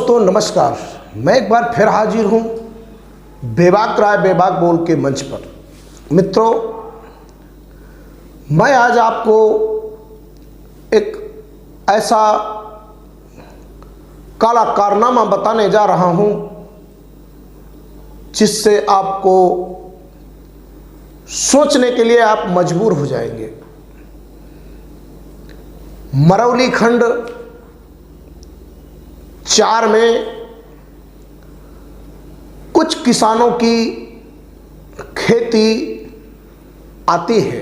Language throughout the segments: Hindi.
दोस्तों नमस्कार, मैं एक बार फिर हाजिर हूँ बेबाक राय बेबाक बोल के मंच पर। मित्रों, मैं आज आपको एक ऐसा काला कारनामा बताने जा रहा हूँ जिससे आपको सोचने के लिए आप मजबूर हो जाएंगे। मरौली खंड 4 में कुछ किसानों की खेती आती है,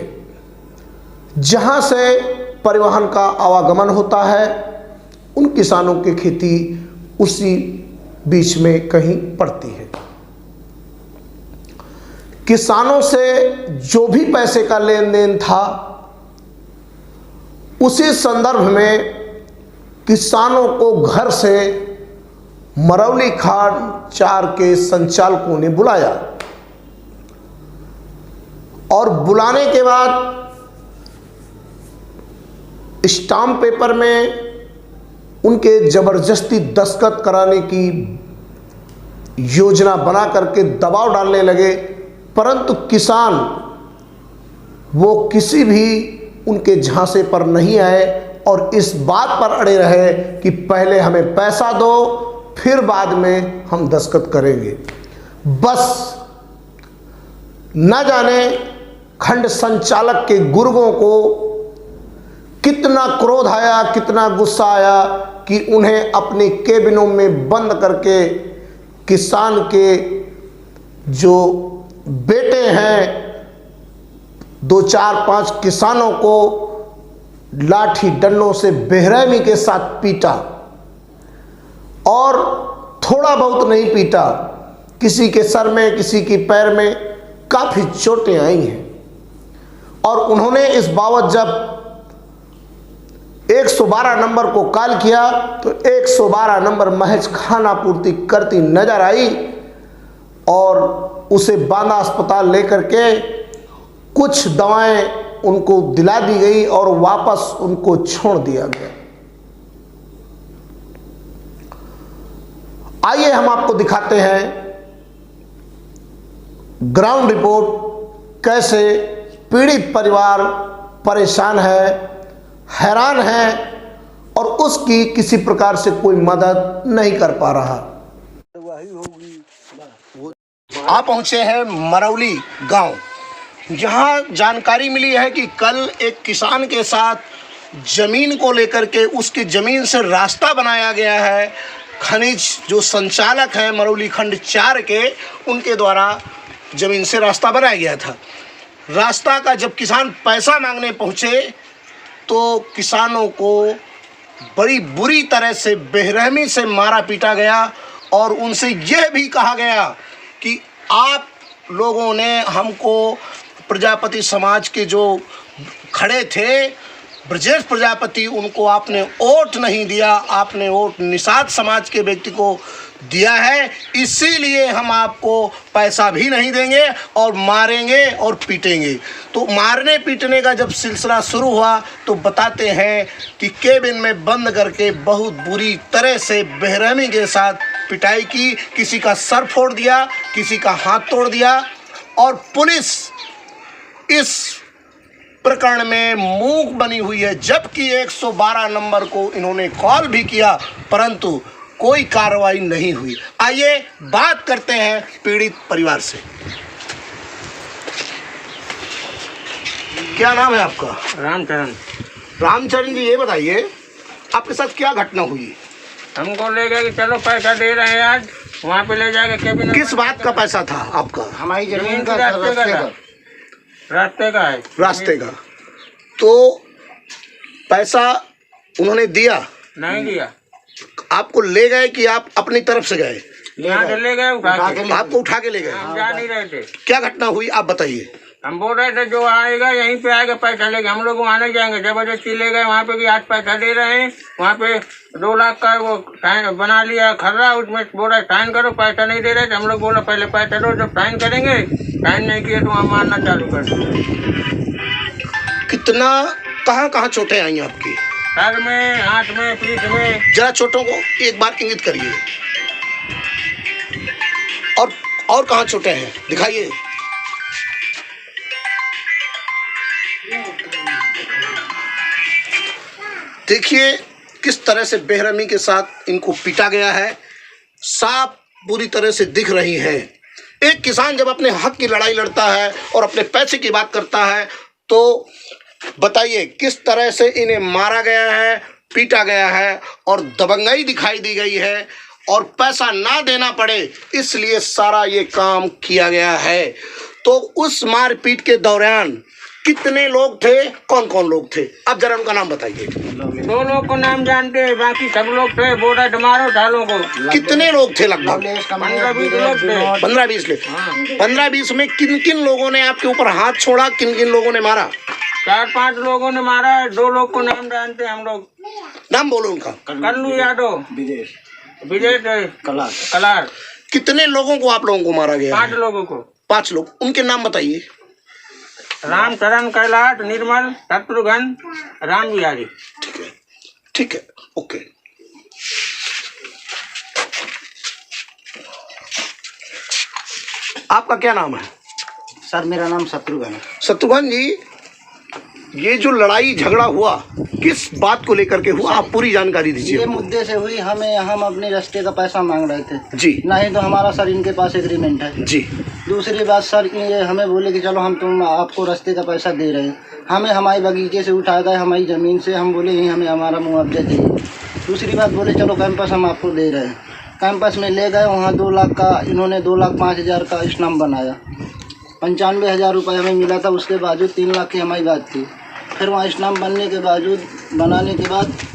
जहां से परिवहन का आवागमन होता है। उन किसानों की खेती उसी बीच में कहीं पड़ती है। किसानों से जो भी पैसे का लेन देन था, उसी संदर्भ में किसानों को घर से मरौली खंड 4 के संचालकों ने बुलाया और बुलाने के बाद स्टाम्प पेपर में उनके जबरदस्ती दस्तखत कराने की योजना बना करके दबाव डालने लगे, परंतु किसान वो किसी भी उनके झांसे पर नहीं आए और इस बात पर अड़े रहे कि पहले हमें पैसा दो, फिर बाद में हम दस्तखत करेंगे। बस न जाने खंड संचालक के गुर्गों को कितना क्रोध आया, कितना गुस्सा आया कि उन्हें अपने केबिनों में बंद करके किसान के जो बेटे हैं 2, 4, 5 किसानों को लाठी डंडों से बेरहमी के साथ पीटा। और थोड़ा बहुत नहीं पीटा, किसी के सर में, किसी के पैर में काफ़ी चोटें आई हैं। और उन्होंने इस बाबत जब 112 नंबर को कॉल किया तो 112 नंबर महज खाना पूर्ति करती नजर आई और उसे बांदा अस्पताल लेकर के कुछ दवाएं उनको दिला दी गई और वापस उनको छोड़ दिया गया। आइए हम आपको दिखाते हैं ग्राउंड रिपोर्ट, कैसे पीड़ित परिवार परेशान है, हैरान है और उसकी किसी प्रकार से कोई मदद नहीं कर पा रहा। आप पहुंचे हैं मरौली गांव, जहां जानकारी मिली है कि कल एक किसान के साथ जमीन को लेकर के उसकी जमीन से रास्ता बनाया गया है। खनिज जो संचालक हैं मरौली खंड 4 के, उनके द्वारा जमीन से रास्ता बनाया गया था। रास्ता का जब किसान पैसा मांगने पहुंचे तो किसानों को बड़ी बुरी तरह से बेरहमी से मारा पीटा गया और उनसे यह भी कहा गया कि आप लोगों ने हमको, प्रजापति समाज के जो खड़े थे ब्रजेश प्रजापति, उनको आपने वोट नहीं दिया, आपने वोट निषाद समाज के व्यक्ति को दिया है, इसीलिए हम आपको पैसा भी नहीं देंगे और मारेंगे और पीटेंगे। तो मारने पीटने का जब सिलसिला शुरू हुआ तो बताते हैं कि केबिन में बंद करके बहुत बुरी तरह से बेरहमी के साथ पिटाई की। किसी का सर फोड़ दिया, किसी का हाथ तोड़ दिया और पुलिस इस प्रकरण में मूक बनी हुई है। जबकि 112 नंबर को इन्होंने कॉल भी किया परंतु कोई कार्रवाई नहीं हुई। आइए बात करते हैं पीड़ित परिवार से। क्या नाम है आपका? रामचरण। रामचरण जी, ये बताइए आपके साथ क्या घटना हुई? हमको ले गए कि चलो पैसा दे रहे हैं, आज वहाँ पे ले जाके केबिन। किस बात का पैसा था आपका? हमारी जमीन का रास्ते का है। रास्ते का। तो पैसा उन्होंने दिया? नहीं दिया। आपको ले गए कि आप अपनी तरफ से गए? यहाँ से ले गए, उठा के। आपको उठा के ले गए? हम जा नहीं रहे थे। क्या घटना हुई आप बताइए। हम बोल रहे थे जो आएगा यहीं पे आएगा पैसा लेके, हम लोग वहाँ नहीं जाएंगे। जबरदस्ती ले गए वहाँ पे कि आज पैसा दे रहे हैं। वहाँ पे 2 लाख का वो साइन बना लिया खर्रा, उसमें बोल रहे साइन करो, पैसा नहीं दे रहे थे। हम लोग बोला पहले पैसा दो, जब साइन करेंगे, साइन नहीं किए तो वहाँ मारना चालू कर दो। कितना, कहाँ चोटें आई आपकी? सर में, हाथ में, पीठ में। जरा चोटों को एक बार इंगित करिए। और कहाँ चोटें हैं दिखाइए। देखिए किस तरह से बेरहमी के साथ इनको पीटा गया है, साफ पूरी तरह से दिख रही है। एक किसान जब अपने हक की लड़ाई लड़ता है और अपने पैसे की बात करता है तो बताइए किस तरह से इन्हें मारा गया है, पीटा गया है और दबंगाई दिखाई दी गई है और पैसा ना देना पड़े इसलिए सारा ये काम किया गया है। तो उस मारपीट के दौरान कितने लोग थे, कौन कौन लोग थे, अब जरा उनका नाम बताइए। 2 लोग को नाम जानते हैं, बाकी सब लोग थे बोरा डमारो ढालों को। कितने लोग थे लगभग? 15-20 लोग थे। 15-20 लोग। 15-20 में किन किन लोगों ने आपके ऊपर हाथ छोड़ा, किन किन लोगों ने मारा? 4-5 लोगों ने मारा है, 2 लोग को नाम जानते हैं हम लोग। नाम बोलो उनका। कल्लू यादव, विजय कलार। कितने लोगों को आप लोगों को मारा गया? 5 लोगों को। 5 लोग, उनके नाम बताइए। रामचरण, कैलाश, निर्मल, शत्रुघ्न, राम बिहारी। ठीक है, ओके। आपका क्या नाम है? सर मेरा नाम शत्रुघ्न है। शत्रुघ्न जी, ये जो लड़ाई झगड़ा हुआ किस बात को लेकर के हुआ, आप पूरी जानकारी दीजिए। ये मुद्दे से हुई, हम अपने रास्ते का पैसा मांग रहे थे जी। नहीं तो हमारा सर इनके पास एग्रीमेंट है जी। दूसरी बात सर ये हमें बोले कि चलो हम आपको रास्ते का पैसा दे रहे हैं, हमें हमारे बगीचे से उठा गए, हमारी ज़मीन से। हम बोले यही हमें हमारा मुआवजा चाहिए। दूसरी बात बोले चलो कैंपस हम आपको दे रहे हैं। कैंपस में ले गए, वहाँ 2 लाख का इन्होंने 2,05,000 का इस्नाम बनाया। 95,000 रुपये हमें मिला था, उसके बावजूद 3 लाख की हमारी बात थी। फिर वहाँ इस्लाम बनाने के बाद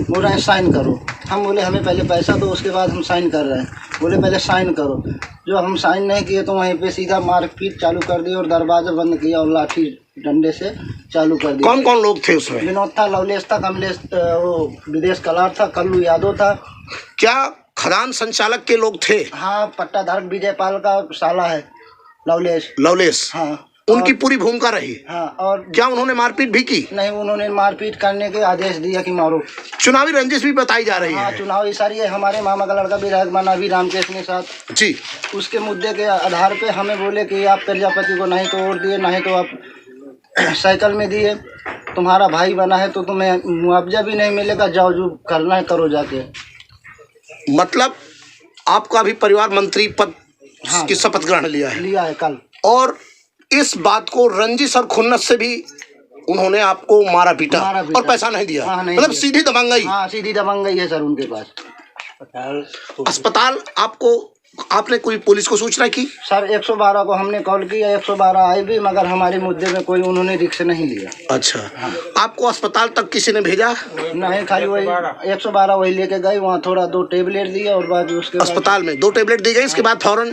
बोल रहे हैं साइन करो। हम बोले हमें पहले पैसा दो, उसके बाद हम साइन कर रहे हैं। बोले पहले साइन करो। जो हम साइन नहीं किए तो वहीं पे सीधा मारपीट चालू कर दी और दरवाज़ा बंद किया और लाठी डंडे से चालू कर दिया। कौन कौन लोग थे उसमें? विनोद था, लवलेश था, कमलेश, वो विदेश कलार था, कल्लू यादव था। क्या खदान संचालक के लोग थे? हाँ, पट्टाधारक विजय पाल का साला है लवलेश। हाँ, उनकी पूरी भूमिका रही। हाँ। और क्या उन्होंने मारपीट भी की? नहीं, उन्होंने मारपीट करने के आदेश दिया कि मारो। चुनावी रंजिश भी बताई जा रही हाँ, है। चुनावी सारी है। हमारे मामा का लड़का विधायक बना अभी रामकेश के साथ जी। उसके मुद्दे के आधार पे हमें बोले कि आप प्रजापति को नहीं तो वोट दिए, नहीं तो आप साइकिल में दिए, तुम्हारा भाई बना है तो तुम्हें मुआवजा भी नहीं मिलेगा, जाओ जो करना है करो जाके। मतलब आपका भी परिवार मंत्री पद हाँ, की शपथ ग्रहण लिया है कल। और इस बात को रंजिश और खुन्नस से भी उन्होंने आपको मारा पीटा और पैसा नहीं दिया। हाँ, नहीं मतलब दिया। सीधी दबंगई। हाँ, सीधी दबंगई है सर उनके पास। अस्पताल आपने कोई पुलिस को सूचना की? सर 112 को हमने कॉल किया, 112 आई भी, मगर हमारे मुद्दे में कोई उन्होंने रिक्स नहीं लिया। अच्छा। आपको अस्पताल तक किसी ने भेजा? नहीं, खाली वही 112 वही लेके गए, वहाँ थोड़ा 2 टेबलेट दिए और बाद उसके अस्पताल में 2 टेबलेट दी गई, इसके बाद फौरन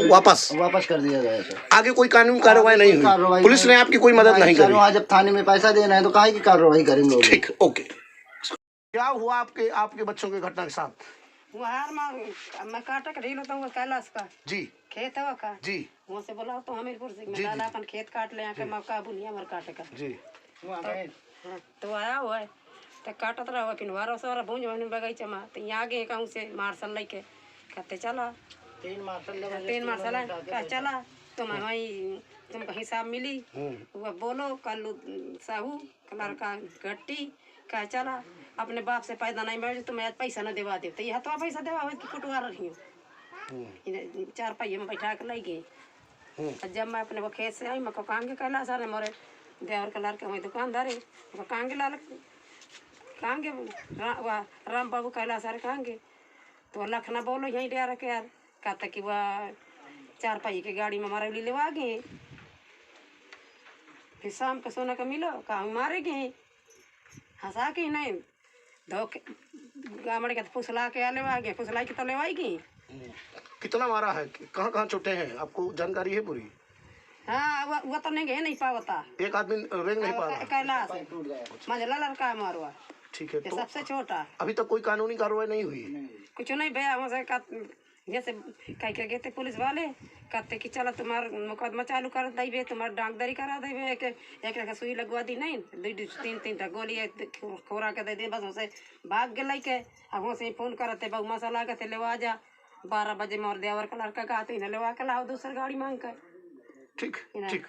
वापस कर दिया गया सर। आगे कोई कानूनी कार्रवाई नहीं हुई? पुलिस ने आपकी कोई मदद नहीं करी? वहाँ जब थाने में पैसा देना है तो काहे की कार्रवाई करेंगे? ठीक, ओके। क्या हुआ आपके बच्चों के घटना के साथ? मैं काटा का ढील होता हूँ कैलाश का जी। खेत है का जी। वहाँ से बोला तो हमीरपुर से मैं डाला अपन खेत काट ले आके मक्का बुनिया मर काटे का जी। तो आया हुआ है तो काटत रहा फिर वारा सारा भूंज भूंज बगीचा में तो यहाँ आगे कहूँ से मार्शल लेके कहते चला 3 मार्शल है चला तो मैं वही तुमको हिसाब मिली वह बोलो कल्लू साहू कलर का गट्टी कह चला अपने बाप से पैदा नहीं मिले तो मैं आज पैसा न देवा दे तो यह तो पैसा देवा कि कुटवा रही हूँ 4 पहिए में बैठा के लाई गई। जब मैं अपने वो खेत से आई मैं कांगे कहला सारे मोरे देवर कलर के वही दुकानदार है कांगे लाल कांगे राम बाबू कहला सारे कांगे तो लखना बोलो यहीं डे रखे यार कहता कि वह 4 पहिए की गाड़ी में मारे लेवा गए फिर शाम को सोना का मिलो कहा मारे गए हंसा के नहीं धोखे गामड़ के फुसला के लेवा गए फुसला के तो लेवाई गई। कितना मारा है, कहाँ चोटें हैं, आपको जानकारी है पूरी? हाँ वो तो नहीं गए नहीं पावता एक आदमी रेंग नहीं पा रहा। कैलाश मझला लड़का मारवा। ठीक है, तो सबसे छोटा अभी तक कोई कानूनी कार्रवाई नहीं हुई? कुछ नहीं भैया वहाँ से जैसे कह के गए थे पुलिस वाले, कहते कि चलो तुम्हारा मुकदमा चालू कर देवे, तुम्हारा डांगदरी करा देवे, एक सुई लगवा दी नहीं, तीन गोली खोरा के दे दी, बस उसे भाग गए के। अब वहाँ फोन करते बहु मसाला कहते ले आ जा, 12 बजे मोर देवर का लड़का का आते ले आ के लाओ दूसरी गाड़ी मांग कर। ठीक ठीक।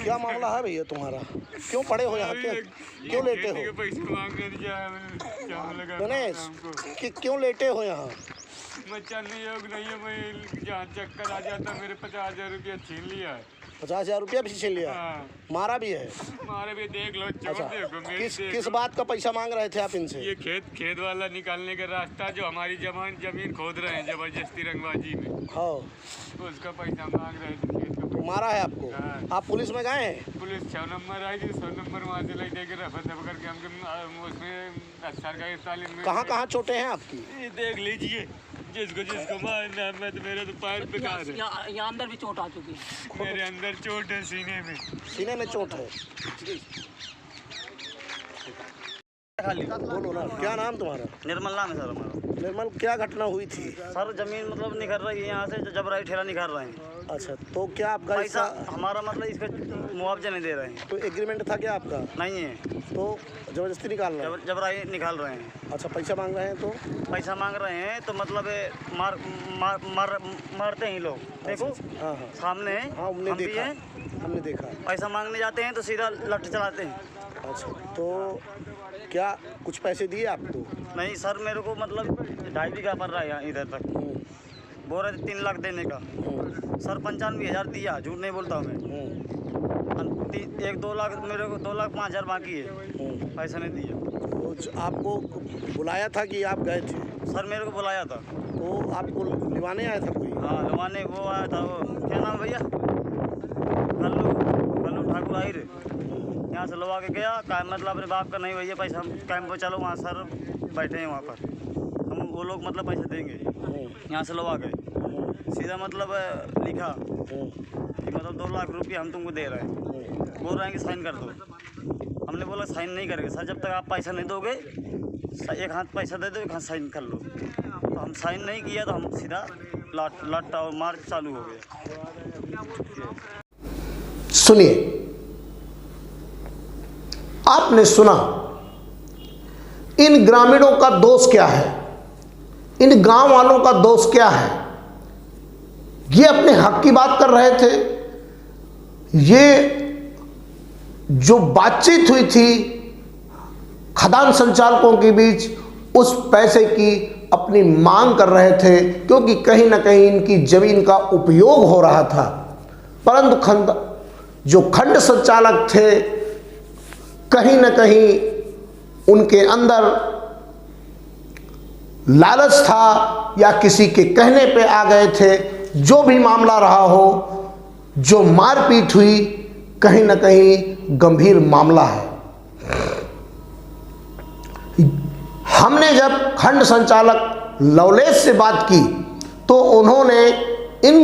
क्या मामला है भैया तुम्हारा? क्यों पड़े हो यहाँ? क्यों लेटे हो? गणेश, क्यों लेटे हो यहाँ? मैं चलने योग नहीं है, मैं जहाँ चक्कर आ जाता मेरे 50,000 रुपया छीन लिया है। 50,000 रुपया भी छीन लिया? हाँ। मारा भी है? मारे भी, देख लो, अच्छा, देखो किस बात का पैसा मांग रहे थे आप इनसे? ये खेत वाला निकालने का रास्ता जो हमारी जमीन खोद रहे हैं जबरदस्ती रंगबाजी में, हाँ, उसका पैसा मांग रहे थे, खेत का। तो मारा है आपको? हाँ। आप पुलिस में गए हैं? पुलिस 6 नंबर आई थी, 100 नंबर वहाँ से लेके के रफा दफा करके हमके उसमें सरकारी तालीम में। कहाँ चोटें हैं आपकी? ये देख लीजिए, जिसको मारना है, मैं तो मेरे तो पैर बेकार है। यहाँ अंदर भी चोट आ चुकी है। मेरे अंदर चोट है, सीने में। सीने में चोट है? बोलो ना, क्या नाम तुम्हारा? निर्मल नाम है सर हमारा। निर्मल, क्या घटना हुई थी? सर जमीन मतलब निकल रही है यहाँ से, जबराई ठेला निकाल रहे हैं। अच्छा, तो क्या आपका पैसा हमारा मतलब इसका मुआवजा नहीं दे रहे हैं। तो एग्रीमेंट था क्या आपका? नहीं है, तो जबरदस्ती निकाल रहे हैं? जबराई निकाल रहे हैं। अच्छा, पैसा मांग रहे हैं? तो पैसा मांग रहे हैं तो मतलब मारते हैं लोग, देखो। हाँ हाँ सामने हाँ, हमने हम भी देखा, हैं। हमने देखा। पैसा मांगने जाते हैं तो सीधा लठ चलाते हैं। अच्छा, तो क्या कुछ पैसे दिए आपको? नहीं सर, मेरे को मतलब 2.5 बीघा पड़ रहा है यहाँ इधर तक, बोल रहे थे 3 लाख देने का। सर 95,000 दिया, झूठ नहीं बोलता हूँ मैं। 1-2 लाख, मेरे को 2,05,000 बाकी है, पैसा नहीं दिया। तो आपको बुलाया था कि आप गए थे? सर मेरे को बुलाया था। तो आपको लिवाने आया था कोई? हाँ, लवाने वो आया था, वो क्या नाम भैया, कल्लू ठाकुर आहिर, यहाँ से लवा के गया। क्या मतलब अपने बाप का नहीं भैया पैसा, हम कैंप पर चलो, वहाँ सर बैठे हैं वहाँ पर, हम वो लोग मतलब पैसा देंगे। यहाँ से लवा गए, सीधा मतलब लिखा कि मतलब 2 लाख रुपये हम तुमको दे रहे हैं, बोल रहे हैं कि साइन कर दो। हमने बोला साइन नहीं करेंगे सर, जब तक आप पैसा नहीं दोगे, एक हाथ पैसा दे दो, एक हाथ साइन कर लो। तो हम साइन नहीं किया तो हम सीधा लाट और मार्च चालू हो गया। सुनिए, आपने सुना इन ग्रामीणों का दोष क्या है, इन गांव वालों का दोष क्या है। ये अपने हक की बात कर रहे थे। ये जो बातचीत हुई थी खदान संचालकों के बीच, उस पैसे की अपनी मांग कर रहे थे, क्योंकि कहीं ना कहीं इनकी जमीन का उपयोग हो रहा था। परंतु जो खंड संचालक थे, कहीं ना कहीं उनके अंदर लालच था या किसी के कहने पे आ गए थे। जो भी मामला रहा हो, जो मारपीट हुई, कहीं ना कहीं गंभीर मामला है। हमने जब खंड संचालक लवलेश से बात की तो उन्होंने इन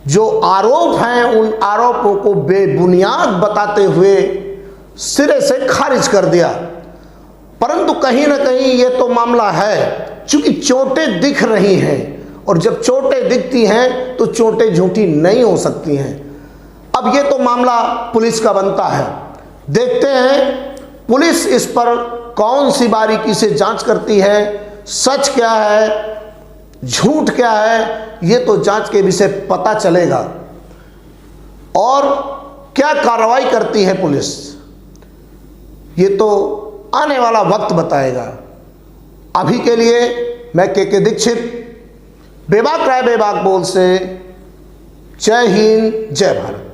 जो आरोप हैं उन आरोपों को बेबुनियाद बताते हुए सिरे से खारिज कर दिया। परंतु कहीं ना कहीं ये तो मामला है, क्योंकि चोटें दिख रही हैं, और जब चोटें दिखती हैं तो चोटें झूठी नहीं हो सकती हैं। अब ये तो मामला पुलिस का बनता है। देखते हैं पुलिस इस पर कौन सी बारीकी से जांच करती है, सच क्या है, झूठ क्या है, ये तो जांच के विषय पता चलेगा। और क्या कार्रवाई करती है पुलिस, ये तो आने वाला वक्त बताएगा। अभी के लिए मैं के दीक्षित, बेबाक राय बेबाक बोल से, जय हिंद जय भारत।